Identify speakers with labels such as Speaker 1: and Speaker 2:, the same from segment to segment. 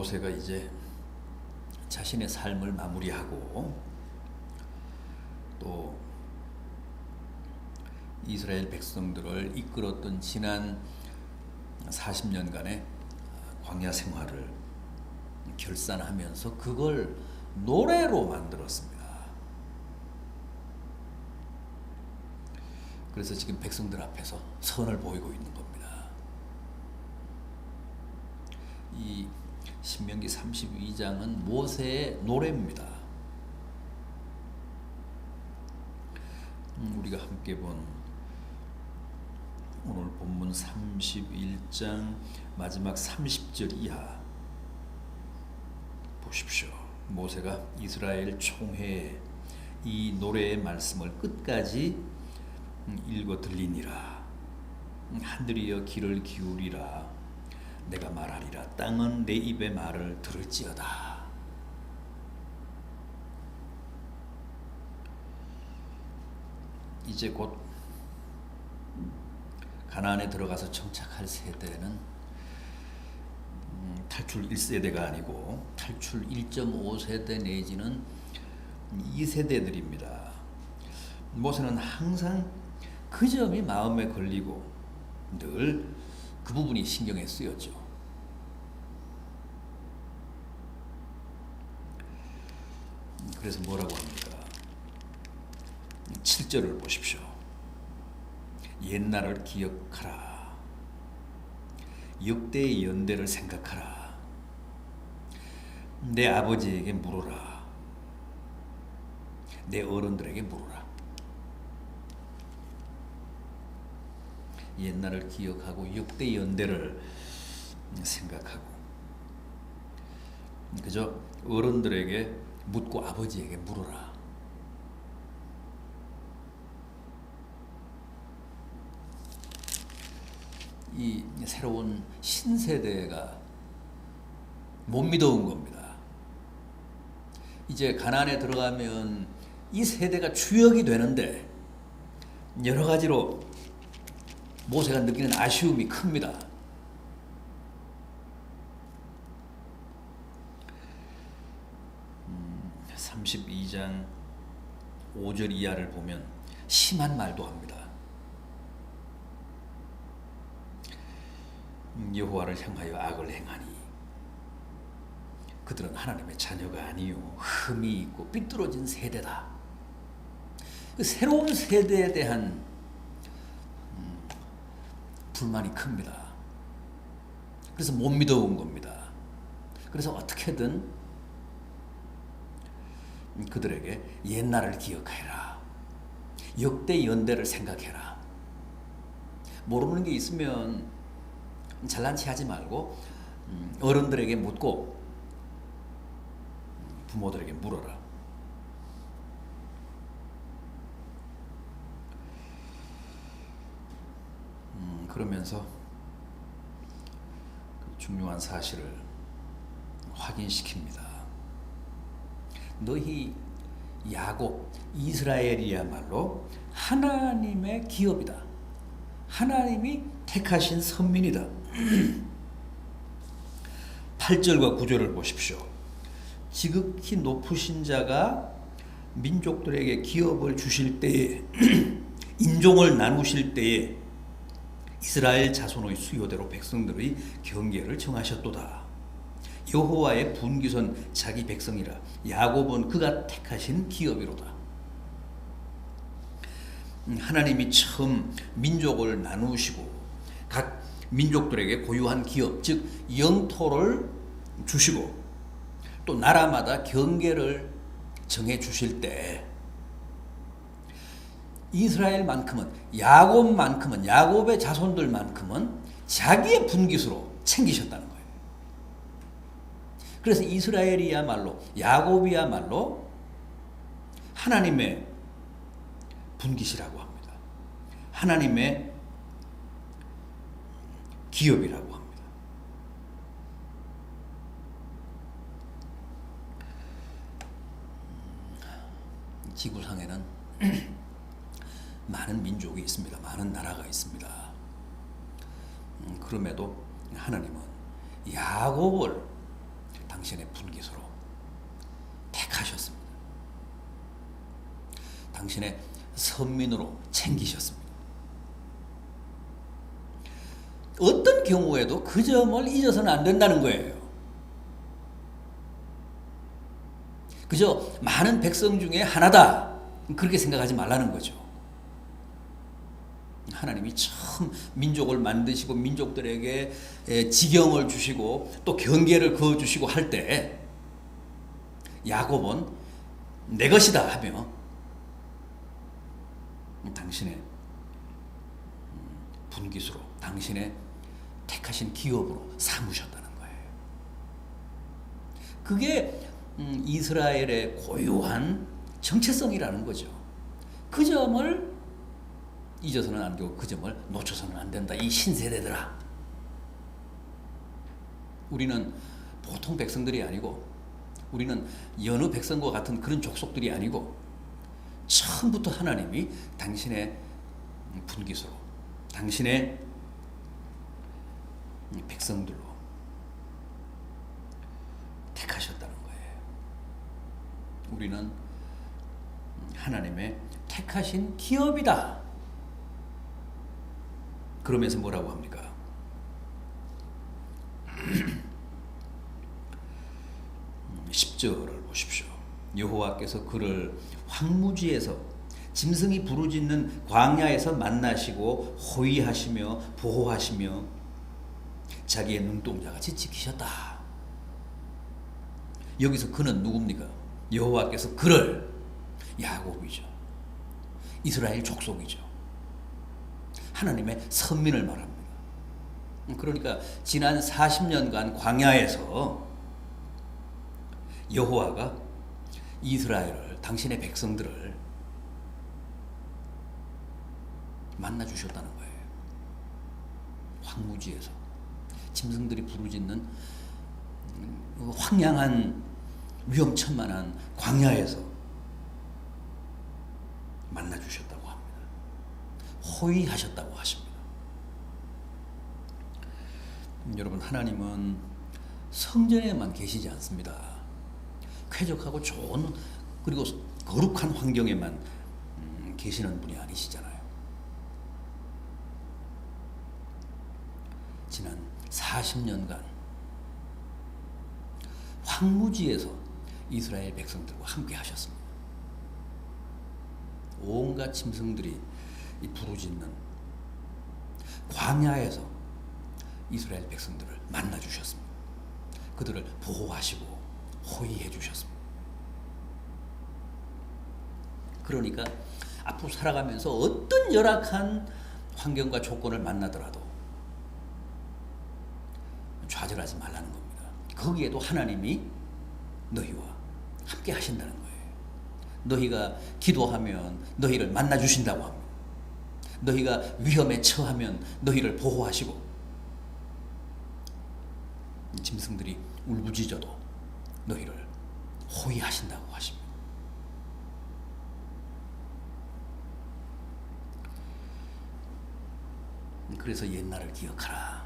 Speaker 1: 모세가 이제 자신의 삶을 마무리하고 또 이스라엘 백성들을 이끌었던 지난 40년간의 광야 생활을 결산하면서 그걸 노래로 만들었습니다. 그래서 지금 백성들 앞에서 선을 보이고 있는 겁니다. 이 신명기 32장은 모세의 노래입니다. 우리가 함께 본 오늘 본문 31장 마지막 30절 이하 보십시오. 모세가 이스라엘 총회에 이 노래의 말씀을 끝까지 읽어 들리니라. 하늘이여 귀를 기울이라. 내가 말하리라. 땅은 내 입의 말을 들을지어다. 이제 곧 가나안에 들어가서 정착할 세대는 탈출 1세대가 아니고 탈출 1.5세대 내지는 2세대들입니다. 모세는 항상 그 점이 마음에 걸리고 늘 그 부분이 신경에 쓰였죠. 그래서 뭐라고 합니까? 7절을 보십시오. 옛날을 기억하라. 역대의 연대를 생각하라. 내 아버지에게 물어라. 내 어른들에게 물어라. 옛날을 기억하고 역대 연대를 생각하고 그저 어른들에게 묻고 아버지에게 물어라. 이 새로운 신세대가 못 믿어온 겁니다. 이제 가나안에 들어가면 이 세대가 주역이 되는데 여러 가지로 모세가 느끼는 아쉬움이 큽니다. 음, 32장 5절 이하를 보면 심한 말도 합니다. 여호와를 향하여 악을 행하니 그들은 하나님의 자녀가 아니요 흠이 있고 삐뚤어진 세대다. 그 새로운 세대에 대한 불만이 큽니다. 그래서 못 믿어온 겁니다. 그래서 어떻게든 그들에게 옛날을 기억해라. 역대 연대를 생각해라. 모르는 게 있으면 잘난 체 하지 말고 어른들에게 묻고 부모들에게 물어라. 그러면서 중요한 사실을 확인시킵니다. 너희 야곱, 이스라엘이야말로 하나님의 기업이다. 하나님이 택하신 선민이다. 8절과 9절을 보십시오. 지극히 높으신 자가 민족들에게 기업을 주실 때에 인종을 나누실 때에 이스라엘 자손의 수요대로 백성들의 경계를 정하셨도다. 여호와의 분기선 자기 백성이라. 야곱은 그가 택하신 기업이로다. 하나님이 처음 민족을 나누시고 각 민족들에게 고유한 기업, 즉 영토를 주시고 또 나라마다 경계를 정해 주실 때 이스라엘만큼은 야곱만큼은 야곱의 자손들만큼은 자기의 분깃으로 챙기셨다는 거예요. 그래서 이스라엘이야말로 야곱이야말로 하나님의 분깃이라고 합니다. 하나님의 기업이라고 합니다. 지구상에는 많은 민족이 있습니다. 많은 나라가 있습니다. 그럼에도 하나님은 야곱을 당신의 분깃으로 택하셨습니다. 당신의 선민으로 챙기셨습니다. 어떤 경우에도 그 점을 잊어서는 안 된다는 거예요. 그저 많은 백성 중에 하나다, 그렇게 생각하지 말라는 거죠. 하나님이 처음 민족을 만드시고 민족들에게 지경을 주시고 또 경계를 그어주시고 할 때 야곱은 내 것이다 하며 당신의 분깃으로, 당신의 택하신 기업으로 삼으셨다는 거예요. 그게 이스라엘의 고유한 정체성이라는 거죠. 그 점을 잊어서는 안 되고 그 점을 놓쳐서는 안 된다. 이 신세대들아, 우리는 보통 백성들이 아니고, 우리는 여느 백성과 같은 그런 족속들이 아니고, 처음부터 하나님이 당신의 분깃으로, 당신의 백성들로 택하셨다는 거예요. 우리는 하나님의 택하신 기업이다. 그러면서 뭐라고 합니까? 10절을 보십시오. 여호와께서 그를 황무지에서 짐승이 부르짖는 광야에서 만나시고 호위하시며 보호하시며 자기의 눈동자같이 지키셨다. 여기서 그는 누굽니까? 여호와께서 그를, 야곱이죠. 이스라엘 족속이죠. 하나님의 선민을 말합니다. 그러니까 지난 40년간 광야에서 여호와가 이스라엘을, 당신의 백성들을 만나주셨다는 거예요. 황무지에서 짐승들이 부르짖는 황량한 위험천만한 광야에서 만나주셨다고 합니다. 호위하셨다고 하십니다. 여러분, 하나님은 성전에만 계시지 않습니다. 쾌적하고 좋은, 그리고 거룩한 환경에만 계시는 분이 아니시잖아요. 지난 40년간 황무지에서 이스라엘 백성들과 함께 하셨습니다. 온갖 짐승들이 부르짖는 광야에서 이스라엘 백성들을 만나주셨습니다. 그들을 보호하시고 호위해 주셨습니다. 그러니까 앞으로 살아가면서 어떤 열악한 환경과 조건을 만나더라도 좌절하지 말라는 겁니다. 거기에도 하나님이 너희와 함께 하신다는 거예요. 너희가 기도하면 너희를 만나주신다고 합니다. 너희가 위험에 처하면 너희를 보호하시고, 짐승들이 울부짖어도 너희를 호위하신다고 하십니다. 그래서 옛날을 기억하라.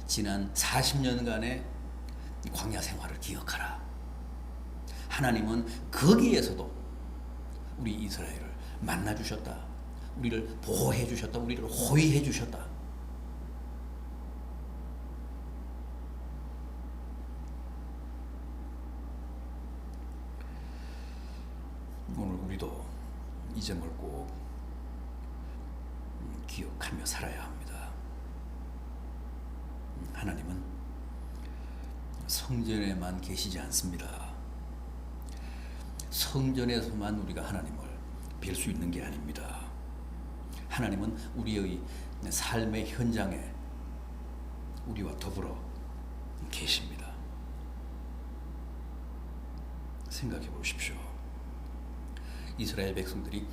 Speaker 1: 지난 40년간의 광야 생활을 기억하라. 하나님은 거기에서도 우리 이스라엘을 만나주셨다. 우리를 보호해 주셨다. 우리를 호위해 주셨다. 오늘 우리도 이 점을 꼭 기억하며 살아야 합니다. 하나님은 성전에만 계시지 않습니다. 성전에서만 우리가 하나님을 뵐 수 있는 게 아닙니다. 하나님은 우리의 삶의 현장에 우리와 더불어 계십니다. 생각해 보십시오. 이스라엘 백성들이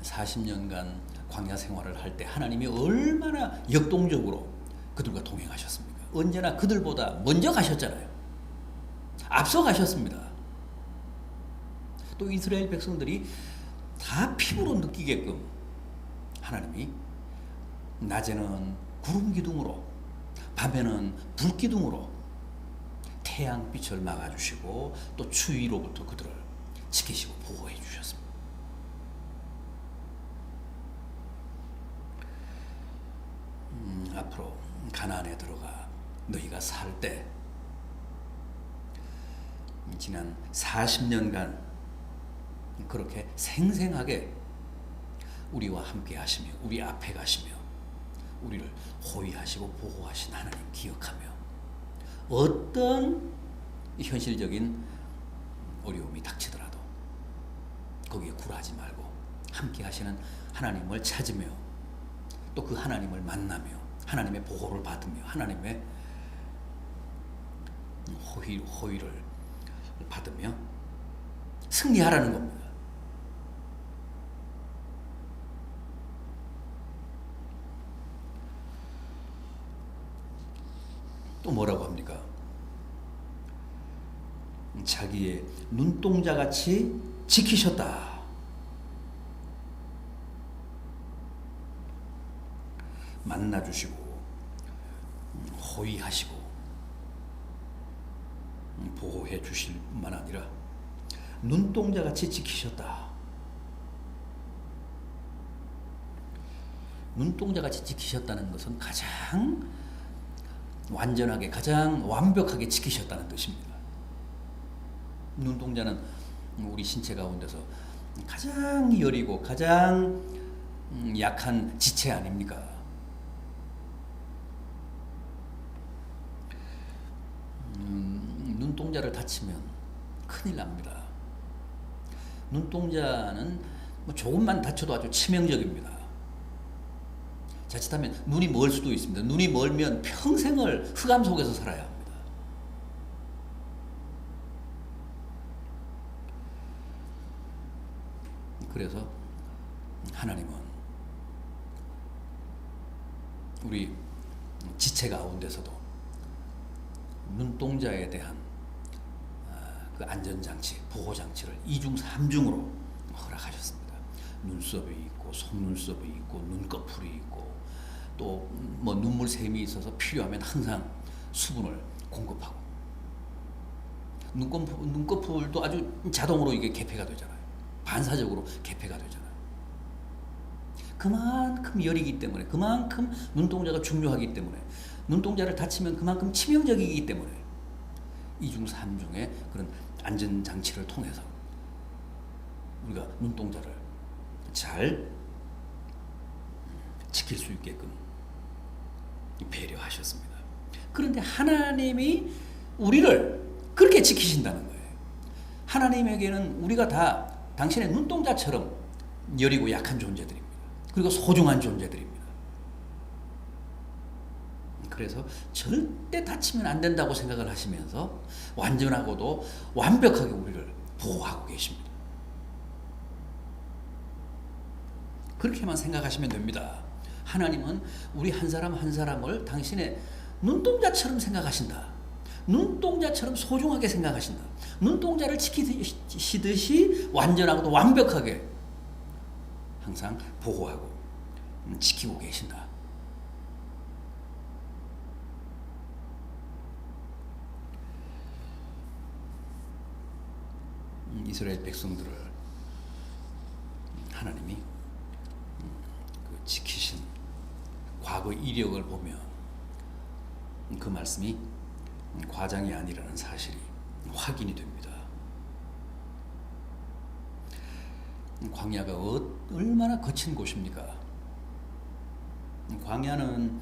Speaker 1: 40년간 광야 생활을 할 때 하나님이 얼마나 역동적으로 그들과 동행하셨습니까? 언제나 그들보다 먼저 가셨잖아요. 앞서 가셨습니다. 또 이스라엘 백성들이 다 피부로 느끼게끔 하나님이 낮에는 구름 기둥으로, 밤에는 불 기둥으로 태양빛을 막아주시고 또 추위로부터 그들을 지키시고 보호해 주셨습니다. 앞으로 가나안에 들어가 너희가 살 때 지난 40년간 그렇게 생생하게 우리와 함께 하시며 우리 앞에 가시며 우리를 호위하시고 보호하신 하나님 기억하며 어떤 현실적인 어려움이 닥치더라도 거기에 굴하지 말고 함께 하시는 하나님을 찾으며 또 그 하나님을 만나며 하나님의 보호를 받으며 하나님의 호의를 받으며 승리하라는 겁니다. 또 뭐라고 합니까? 자기의 눈동자같이 지키셨다. 만나주시고 호위하시고 보호해 주실 뿐만 아니라 눈동자같이 지키셨다. 눈동자같이 지키셨다는 것은 가장 완전하게 가장 완벽하게 지키셨다는 뜻입니다. 눈동자는 우리 신체 가운데서 가장 여리고 가장 약한 지체 아닙니까? 눈동자를 다치면 큰일 납니다. 눈동자는 조금만 다쳐도 아주 치명적입니다. 자칫하면 눈이 멀 수도 있습니다. 눈이 멀면 평생을 흑암 속에서 살아야 합니다. 그래서 하나님은 우리 지체 가운데서도 눈동자에 대한 그 안전장치, 보호장치를 2중 3중으로 허락하셨습니다. 눈썹이 있고 속눈썹이 있고 눈꺼풀이 있고 또 뭐 눈물샘이 있어서 필요하면 항상 수분을 공급하고 눈꺼풀도 아주 자동으로 이게 개폐가 되잖아요. 반사적으로 개폐가 되잖아요. 그만큼 열이기 때문에 그만큼 눈동자가 중요하기 때문에 눈동자를 다치면 그만큼 치명적이기 때문에 2중 3중의 그런 안전장치를 통해서 우리가 눈동자를 잘 지킬 수 있게끔 배려하셨습니다. 그런데 하나님이 우리를 그렇게 지키신다는 거예요. 하나님에게는 우리가 다 당신의 눈동자처럼 여리고 약한 존재들입니다. 그리고 소중한 존재들입니다. 그래서 절대 다치면 안 된다고 생각을 하시면서 완전하고도 완벽하게 우리를 보호하고 계십니다. 그렇게만 생각하시면 됩니다. 하나님은 우리 한 사람 한 사람을 당신의 눈동자처럼 생각하신다. 눈동자처럼 소중하게 생각하신다. 눈동자를 지키시듯이 완전하고도 완벽하게 항상 보호하고 지키고 계신다. 이스라엘 백성들을 하나님이 지키신 과거 이력을 보면 그 말씀이 과장이 아니라는 사실이 확인이 됩니다. 광야가 얼마나 거친 곳입니까? 광야는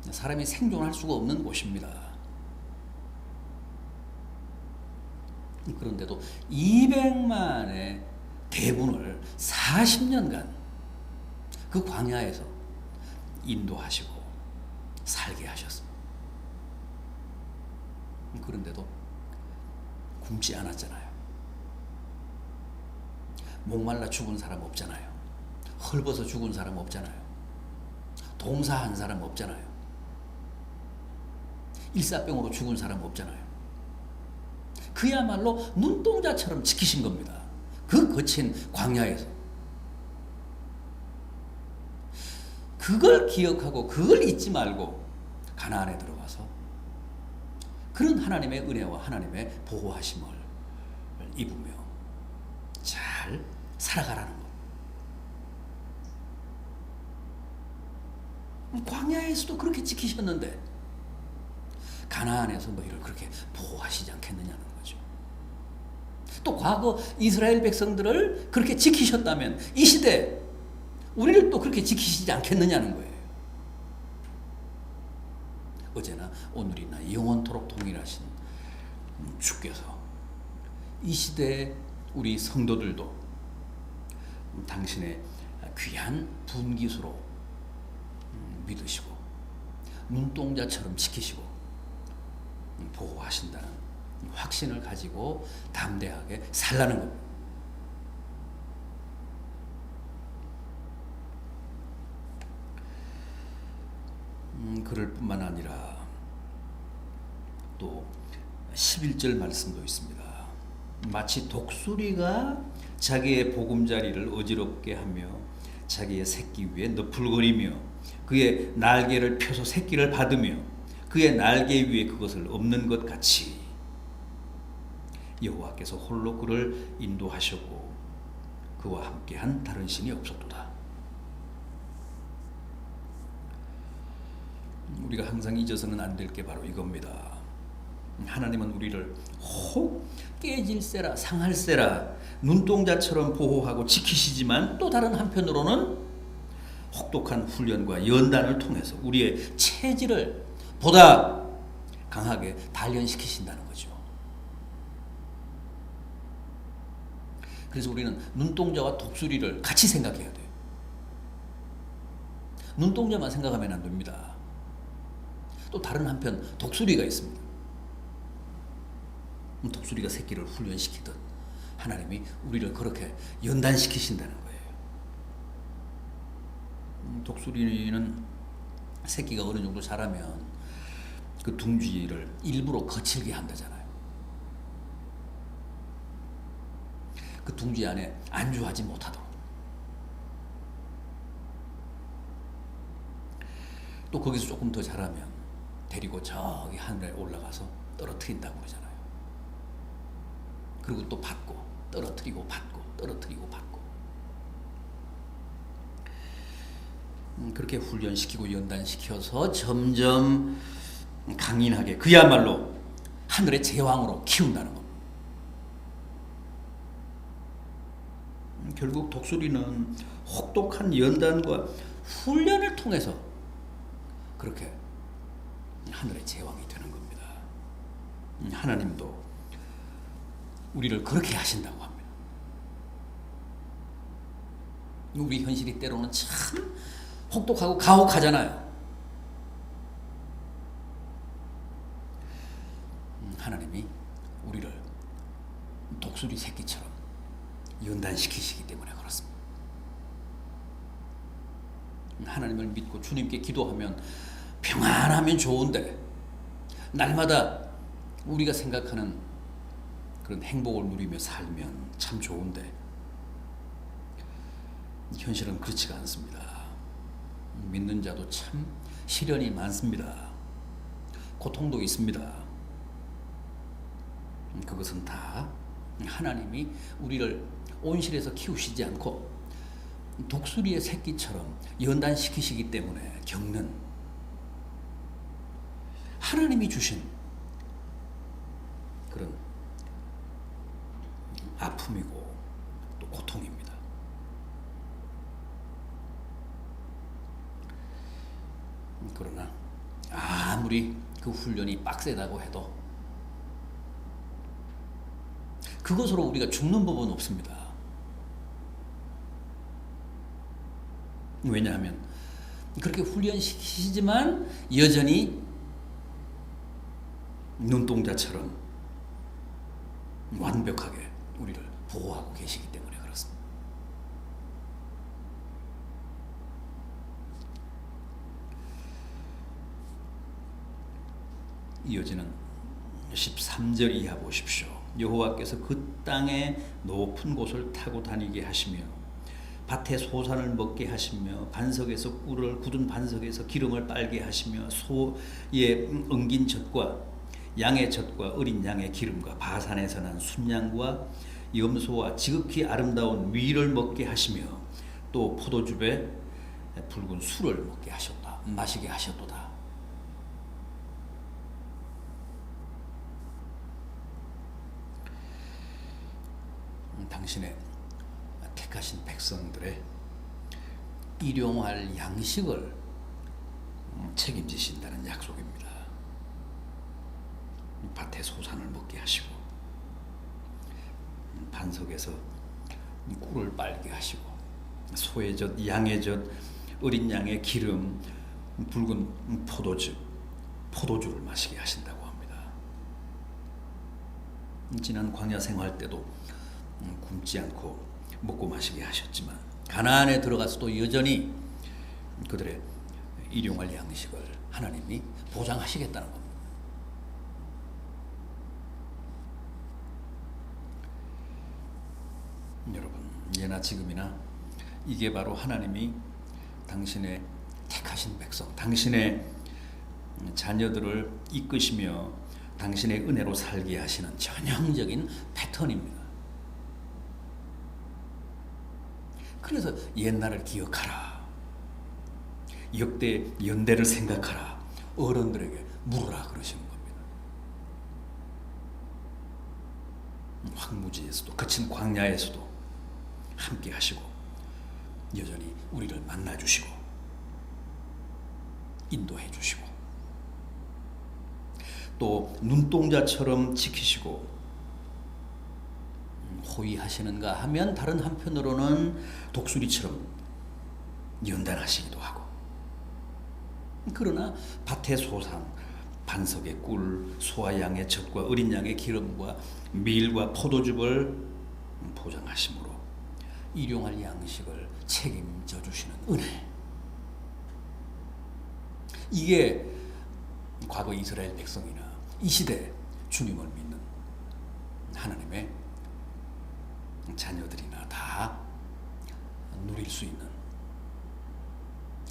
Speaker 1: 사람이 생존할 수가 없는 곳입니다. 그런데도 200만의 대군을 40년간 그 광야에서 인도하시고 살게 하셨습니다. 그런데도 굶지 않았잖아요. 목말라 죽은 사람 없잖아요. 헐벗어 죽은 사람 없잖아요. 동사한 사람 없잖아요. 일사병으로 죽은 사람 없잖아요. 그야말로 눈동자처럼 지키신 겁니다. 그 거친 광야에서. 그걸 기억하고 그걸 잊지 말고 가나안에 들어가서 그런 하나님의 은혜와 하나님의 보호하심을 입으며 잘 살아가라는 것. 광야에서도 그렇게 지키셨는데 가나안에서 너희를 그렇게 보호하시지 않겠느냐는 거죠. 또 과거 이스라엘 백성들을 그렇게 지키셨다면 이 시대 우리를 또 그렇게 지키시지 않겠느냐는 거예요. 어제나 오늘이나 영원토록 동일하신 주께서 이 시대에 우리 성도들도 당신의 귀한 분깃으로 믿으시고 눈동자처럼 지키시고 보호하신다는 확신을 가지고 담대하게 살라는 겁니다. 그럴 뿐만 아니라 또 11절 말씀도 있습니다. 마치 독수리가 자기의 보금자리를 어지럽게 하며 자기의 새끼 위에 너풀거리며 그의 날개를 펴서 새끼를 받으며 그의 날개 위에 그것을 엎는 것 같이 여호와께서 홀로 그를 인도하셨고 그와 함께한 다른 신이 없었도다. 우리가 항상 잊어서는 안 될 게 바로 이겁니다. 하나님은 우리를 혹 깨질세라 상할세라 눈동자처럼 보호하고 지키시지만 또 다른 한편으로는 혹독한 훈련과 연단을 통해서 우리의 체질을 보다 강하게 단련시키신다는 거죠. 그래서 우리는 눈동자와 독수리를 같이 생각해야 돼요. 눈동자만 생각하면 안 됩니다. 또 다른 한편 독수리가 있습니다. 독수리가 새끼를 훈련시키듯 하나님이 우리를 그렇게 연단시키신다는 거예요. 독수리는 새끼가 어느 정도 자라면 그 둥지를 일부러 거칠게 한다잖아요. 그 둥지 안에 안주하지 못하도록. 또 거기서 조금 더 자라면 데리고 저기 하늘에 올라가서 떨어뜨린다고 그러잖아요. 그리고 또 받고 떨어뜨리고 받고 떨어뜨리고 받고 그렇게 훈련시키고 연단시켜서 점점 강인하게 그야말로 하늘의 제왕으로 키운다는 겁니다. 결국 독수리는 혹독한 연단과 훈련을 통해서 그렇게 하늘의 제왕이 되는 겁니다. 하나님도 우리를 그렇게 하신다고 합니다. 우리 현실이 때로는 참 혹독하고 가혹하잖아요. 하나님이 우리를 독수리 새끼처럼 연단시키시기 때문에 그렇습니다. 하나님을 믿고 주님께 기도하면 평안하면 좋은데 날마다 우리가 생각하는 그런 행복을 누리며 살면 참 좋은데 현실은 그렇지가 않습니다. 믿는 자도 참 시련이 많습니다. 고통도 있습니다. 그것은 다 하나님이 우리를 온실에서 키우시지 않고 독수리의 새끼처럼 연단시키시기 때문에 겪는 하나님이 주신 그런 아픔이고 또 고통입니다. 그러나 아무리 그 훈련이 빡세다고 해도 그것으로 우리가 죽는 법은 없습니다. 왜냐하면 그렇게 훈련시키시지만 여전히 눈동자처럼 완벽하게 우리를 보호하고 계시기 때문에 그렇습니다. 이어지는 13절 이하 보십시오. 여호와께서 그 땅의 높은 곳을 타고 다니게 하시며 밭에 소산을 먹게 하시며 반석에서 꿀을 굳은 반석에서 기름을 빨게 하시며 소의 엉긴 젖과 양의 젖과 어린 양의 기름과 바산에서 난 순양과 염소와 지극히 아름다운 위를 먹게 하시며 또 포도즙에 붉은 술을 먹게 하셨다. 마시게 하셨도다. 당신의 택하신 백성들의 일용할 양식을 책임지신다는 약속입니다. 밭의 소산을 먹게 하시고 반석에서 꿀을 빨게 하시고 소의 젖, 양의 젖, 어린 양의 기름, 붉은 포도주를 마시게 하신다고 합니다. 지난 광야 생활 때도 굶지 않고 먹고 마시게 하셨지만 가나안에 들어가서도 여전히 그들의 일용할 양식을 하나님이 보장하시겠다는 겁니다. 여러분, 예나 지금이나 이게 바로 하나님이 당신의 택하신 백성, 당신의 자녀들을 이끄시며 당신의 은혜로 살게 하시는 전형적인 패턴입니다. 그래서 옛날을 기억하라. 역대 연대를 생각하라. 어른들에게 물으라 그러시는 겁니다. 황무지에서도 거친 광야에서도 함께 하시고 여전히 우리를 만나주시고 인도해 주시고 또 눈동자처럼 지키시고 호위하시는가 하면 다른 한편으로는 독수리처럼 연단하시기도 하고 그러나 밭의 소산, 반석의 꿀, 소와 양의 젖과 어린 양의 기름과 밀과 포도즙을 보장하심으로 일용할 양식을 책임져 주시는 은혜. 이게 과거 이스라엘 백성이나 이 시대 주님을 믿는 하나님의 자녀들이나 다 누릴 수 있는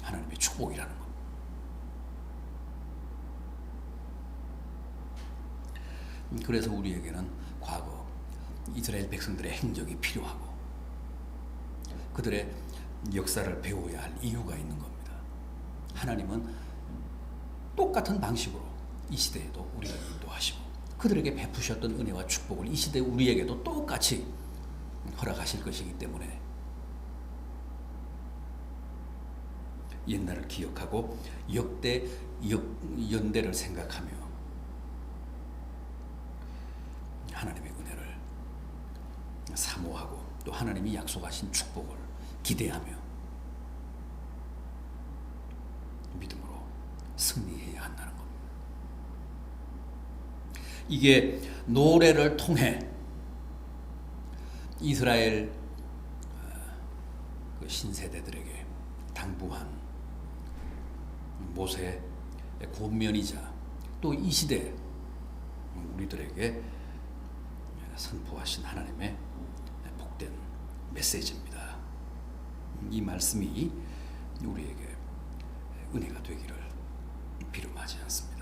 Speaker 1: 하나님의 축복이라는 것. 그래서 우리에게는 과거 이스라엘 백성들의 행적이 필요하고 그들의 역사를 배워야 할 이유가 있는 겁니다. 하나님은 똑같은 방식으로 이 시대에도 우리를 인도하시고 그들에게 베푸셨던 은혜와 축복을 이 시대 우리에게도 똑같이 허락하실 것이기 때문에 옛날을 기억하고 역대 연대를 생각하며 하나님의 은혜를 사모하고 또 하나님이 약속하신 축복을 기대하며 믿음으로 승리해야 한다는 겁니다. 이게 노래를 통해 이스라엘 그 신세대들에게 당부한 모세의 권면이자 또 이 시대 우리들에게 선포하신 하나님의 복된 메시지입니다. 이 말씀이 우리에게 은혜가 되기를 비름하지 않습니다.